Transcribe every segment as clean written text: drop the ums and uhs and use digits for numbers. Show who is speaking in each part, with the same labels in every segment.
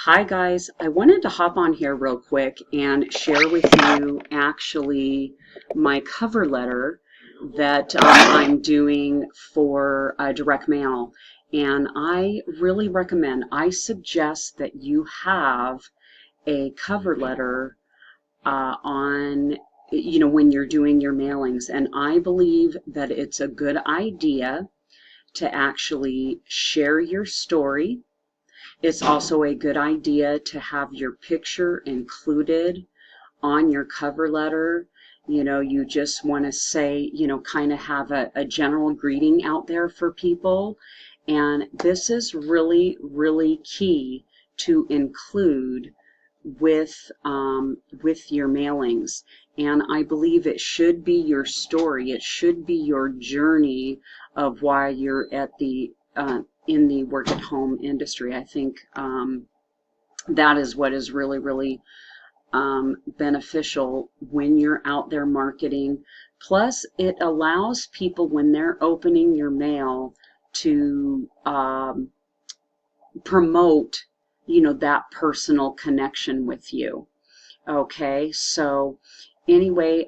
Speaker 1: Hi guys, I wanted to hop on here real quick and share with you actually my cover letter that I'm doing for direct mail. And I really recommend, I suggest that you have a cover letter on, when you're doing your mailings. And I believe that it's a good idea to actually share your story. It's also a good idea to have your picture included on your cover letter. You just want to say, kind of have a general greeting out there for people. And this is really, really key to include with your mailings. And I believe it should be your story. It should be your journey of why you're at the in the work at home industry. I think that is what is really, really beneficial when you're out there marketing. Plus, it allows people when they're opening your mail to promote, that personal connection with you. Okay, so anyway,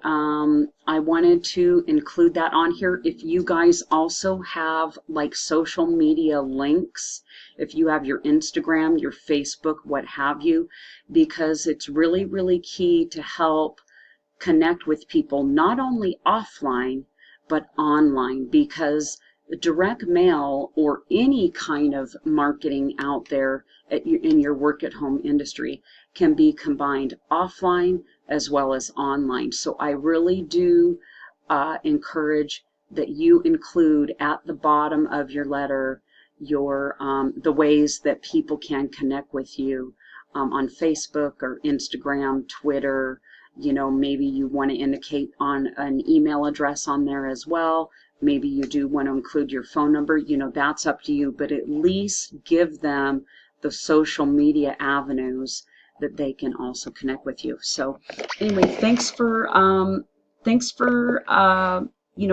Speaker 1: I wanted to include that on here. If you guys also have like social media links, if you have your Instagram, your Facebook, what have you, because it's really, really key to help connect with people, not only offline, but online, because direct mail or any kind of marketing out there in your work at home industry can be combined offline as well as online. So I really do encourage that you include at the bottom of your letter your the ways that people can connect with you on Facebook or Instagram, Twitter. Maybe you want to indicate on an email address on there as well. Maybe you do want to include your phone number. That's up to you, but at least give them the social media avenues that they can also connect with you. So anyway, thanks for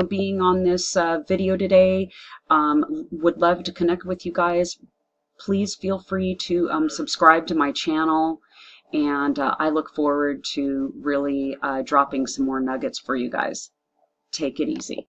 Speaker 1: being on this video today. Would love to connect with you guys. Please feel free to subscribe to my channel, and I look forward to really dropping some more nuggets for you guys. Take it easy.